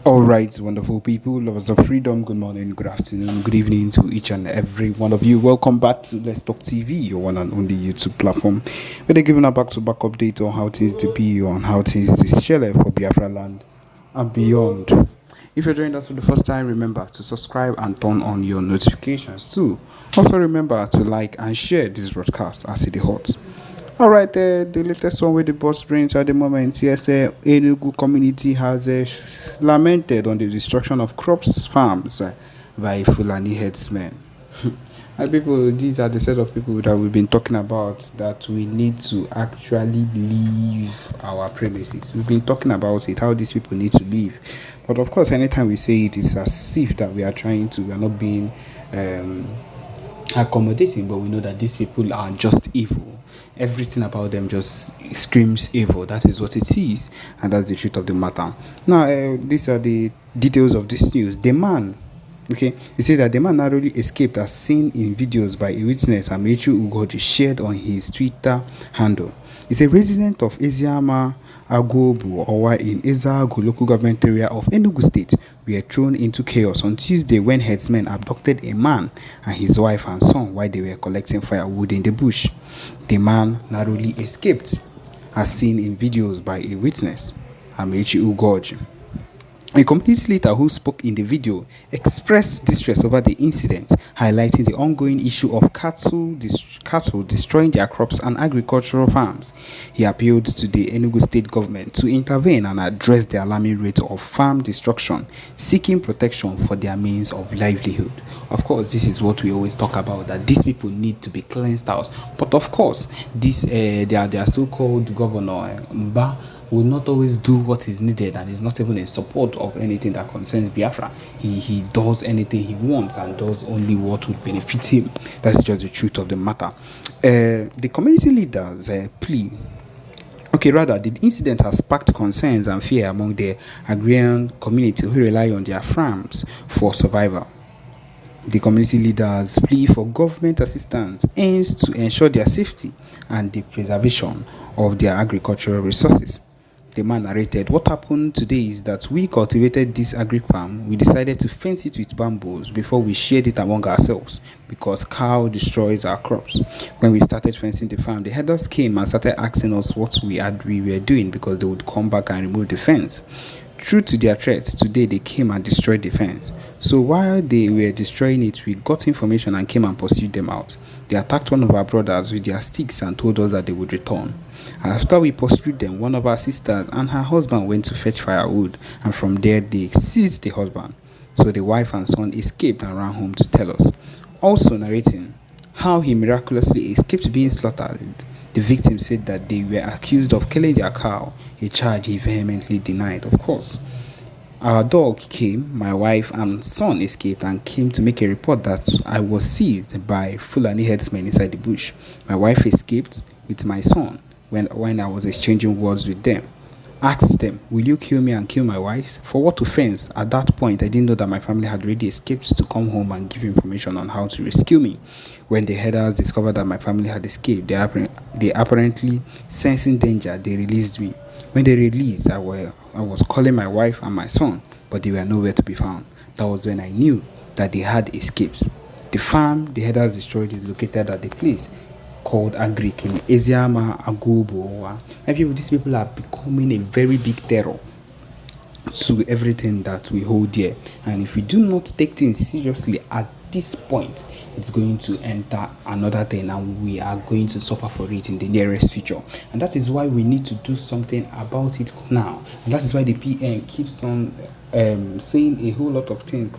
All right, wonderful people, lovers of freedom. Good morning, good afternoon, good evening to each and every one of you. Welcome back to Let's Talk TV, your one and only YouTube platform, where they're giving a back-to-back update on how things to be, on how things to ShâméfūЛ for Biafraland and beyond. If you're joining us for the first time, remember to subscribe and turn on your notifications too. Also, remember to like and share this broadcast as it is hot. All right, the latest one with the boss brains at the moment. Yes, Enugu community has lamented on the destruction of crops farms by Fulani herdsmen. And people, these are the set of people that we've been talking about that we need to actually leave our premises. We've been talking about it, how these people need to leave. But of course, anytime we say it, it's as if that we are not being accommodating, but we know that these people are just evil. Everything about them just screams evil. That is what it is, and that's the truth of the matter. Now, these are the details of this news. The man, he said that the man narrowly escaped as seen in videos by a witness Amechu Ugoji shared on his Twitter handle. He's a resident of Eziama Agobu, or in Ezagu local government area of Enugu State, were thrown into chaos on Tuesday when herdsmen abducted a man and his wife and son while they were collecting firewood in the bush. The man narrowly escaped, as seen in videos by a witness, Amechi Ugoji. A community leader who spoke in the video expressed distress over the incident, highlighting the ongoing issue of cattle destroying their crops and agricultural farms. He appealed to the Enugu state government to intervene and address the alarming rate of farm destruction, seeking protection for their means of livelihood. Of course, this is what we always talk about, that these people need to be cleansed out. But of course, their so-called governor, Mba, will not always do what is needed and is not even in support of anything that concerns Biafra. He does anything he wants and does only what would benefit him. That's just the truth of the matter. The community leaders plea. The incident has sparked concerns and fear among the agrarian community who rely on their farms for survival. The community leaders' plea for government assistance aims to ensure their safety and the preservation of their agricultural resources. The man narrated, "What happened today is that we cultivated this agri farm. We decided to fence it with bamboos before we shared it among ourselves because cow destroys our crops. When we started fencing the farm, the herders came and started asking us what we were doing because they would come back and remove the fence. True to their threats, today they came and destroyed the fence. So while they were destroying it, we got information and came and pursued them out. They attacked one of our brothers with their sticks and told us that they would return. After we pursued them, one of our sisters and her husband went to fetch firewood, and from there they seized the husband. So the wife and son escaped and ran home to tell us." Also narrating how he miraculously escaped being slaughtered, the victim said that they were accused of killing their cow, a charge he vehemently denied. Of course, our dog came, my wife and son escaped and came to make a report that I was seized by Fulani herdsmen inside the bush. My wife escaped with my son when I was exchanging words with them. Asked them, "Will you kill me and kill my wife? For what offense?" At that point, I didn't know that my family had already escaped to come home and give information on how to rescue me. When the herders discovered that my family had escaped, they apparently sensing danger, they released me. When they released, I was calling my wife and my son, but they were nowhere to be found. That was when I knew that they had escaped. The farm the herders destroyed is located at the place called Agric in Eziama Agobu. And these people are becoming a very big terror to everything that we hold dear. And if we do not take things seriously at this point, it's going to enter another thing and we are going to suffer for it in the nearest future. And that is why we need to do something about it now. And that is why the PM keeps on saying a whole lot of things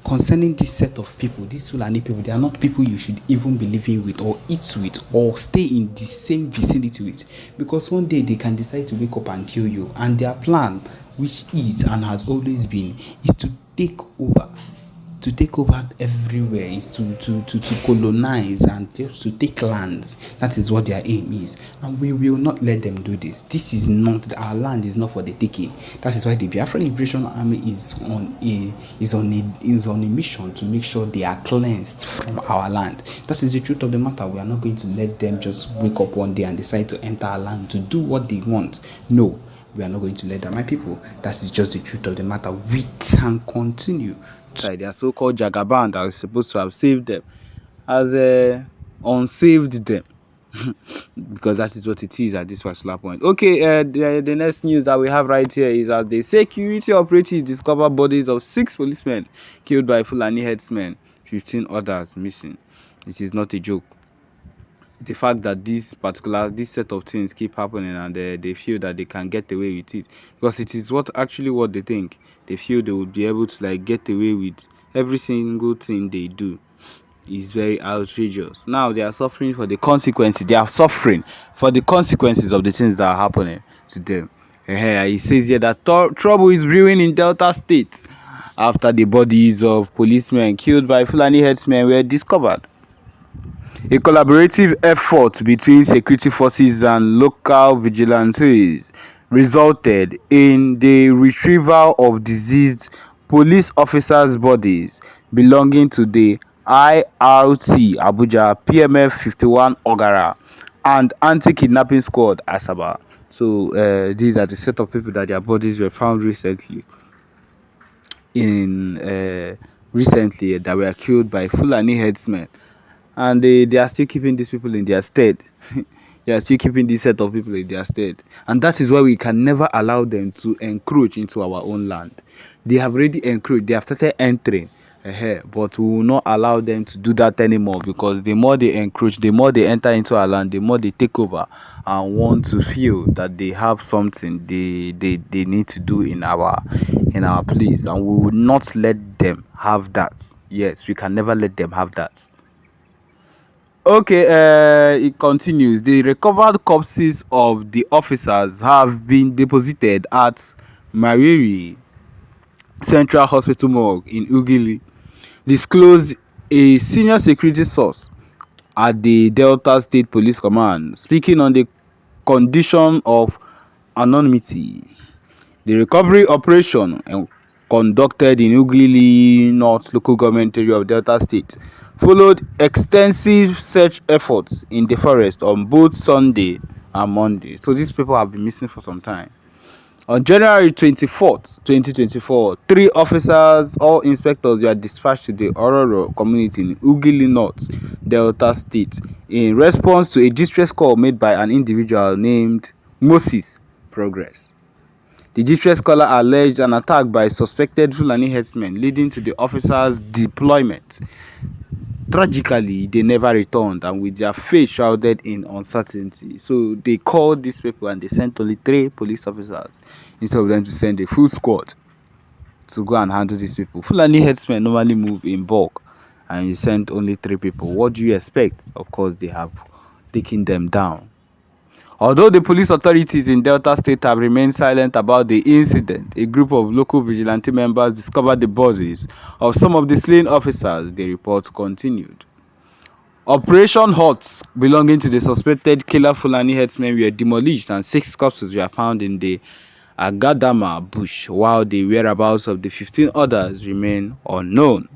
concerning this set of people, these Fulani people. They are not people you should even be living with or eat with or stay in the same vicinity with, because one day they can decide to wake up and kill you, and their plan, which is and has always been, is to take over everywhere, is to colonize and just to take lands. That is what their aim is, and we will not let them do this. This is not, our land is not for the taking. That is why the Biafra Liberation Army is on a mission to make sure they are cleansed from our land. That is the truth of the matter. We are not going to let them just wake up one day and decide to enter our land to do what they want. No, We are not going to let that. My people, that is just the truth of the matter. We can continue. Their so-called Jagaban that was supposed to have saved them has unsaved them. Because that is what it is at this particular point. Okay, the next news that we have right here is that the security operatives discover bodies of 6 policemen killed by Fulani herdsmen, 15 others missing. It is not a joke. The fact that this set of things keep happening, and they feel that they can get away with it, because it is what they think. They feel they will be able to like get away with every single thing they do. Is very outrageous. Now they are suffering for the consequences. They are suffering for the consequences of the things that are happening to them. He says here that trouble is brewing in Delta State after the bodies of policemen killed by Fulani herdsmen were discovered. A collaborative effort between security forces and local vigilantes resulted in the retrieval of deceased police officers' bodies belonging to the IRT Abuja, PMF 51 Ogara, and Anti-Kidnapping Squad Asaba. So these are the set of people that their bodies were found recently that were killed by Fulani herdsmen. And they are still keeping these people in their stead. They are still keeping this set of people in their stead. And that is why we can never allow them to encroach into our own land. They have already encroached. They have started entering. But we will not allow them to do that anymore, because the more they encroach, the more they enter into our land, the more they take over and want to feel that they have something they need to do in our place. And we will not let them have that. Yes, we can never let them have that. Okay, it continues. The recovered corpses of the officers have been deposited at Mariri Central Hospital morgue in Ugili, disclosed a senior security source at the Delta State Police Command, speaking on the condition of anonymity. The recovery operation conducted in Ugili North local government area of Delta State followed extensive search efforts in the forest on both Sunday and Monday. So these people have been missing for some time. On January 24th, 2024, 3 officers, all inspectors, were dispatched to the Ororo community in Ugili North, Delta State, in response to a distress call made by an individual named Moses Progress. The distress caller alleged an attack by suspected Fulani herdsmen, leading to the officers' deployment. Tragically, they never returned, and with their fate shrouded in uncertainty. So they called these people and they sent only 3 police officers instead of them to send a full squad to go and handle these people. Fulani herdsmen normally move in bulk, and you sent only 3 people. What do you expect? Of course, they have taken them down. Although the police authorities in Delta State have remained silent about the incident, a group of local vigilante members discovered the bodies of some of the slain officers. The report continued. Operation Huts belonging to the suspected killer Fulani herdsmen were demolished, and 6 corpses were found in the Agadama bush, while the whereabouts of the 15 others remain unknown.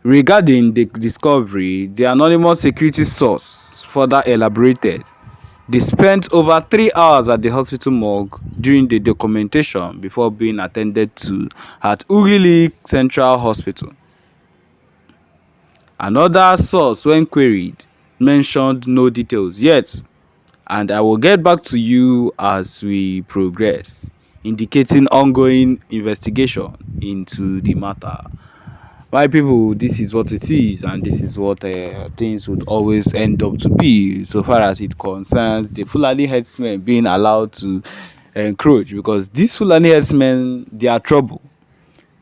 Regarding the discovery, the anonymous security source further elaborated. They spent over 3 hours at the hospital morgue during the documentation before being attended to at Ugili Central Hospital. Another source, when queried, mentioned no details yet, and I will get back to you as we progress, indicating ongoing investigation into the matter. My people, this is what it is, and this is what things would always end up to be, so far as it concerns the Fulani herdsmen being allowed to encroach, because these Fulani herdsmen, they are trouble.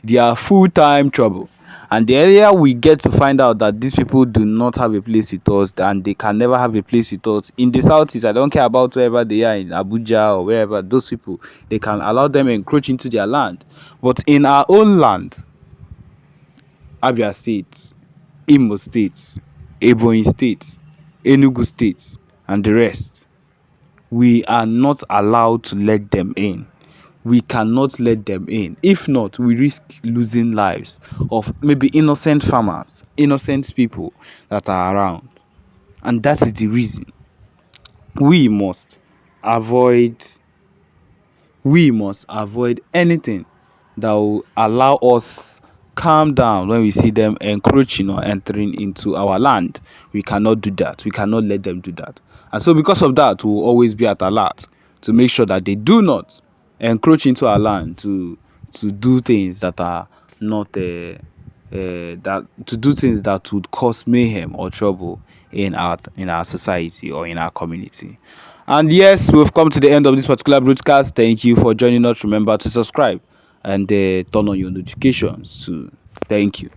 They are full-time trouble. And the earlier we get to find out that these people do not have a place with us, and they can never have a place with us in the southeast, I don't care about wherever they are, in Abuja or wherever, those people, they can allow them encroach into their land. But in our own land, Abia State, Imo State, Ebonyi State, Enugu State, and the rest, we are not allowed to let them in. We cannot let them in. If not, we risk losing lives of maybe innocent farmers, innocent people that are around. And that is the reason we must avoid we must avoid anything that will allow us calm down when we see them encroaching or entering into our land. We cannot do that. We cannot let them do that. And so because of that, we will always be at alert to make sure that they do not encroach into our land to do things that are not that to do things that would cause mayhem or trouble in our society or in our community. And yes, we've come to the end of this particular broadcast. Thank you for joining us. Remember to subscribe and turn on your notifications too. Thank you.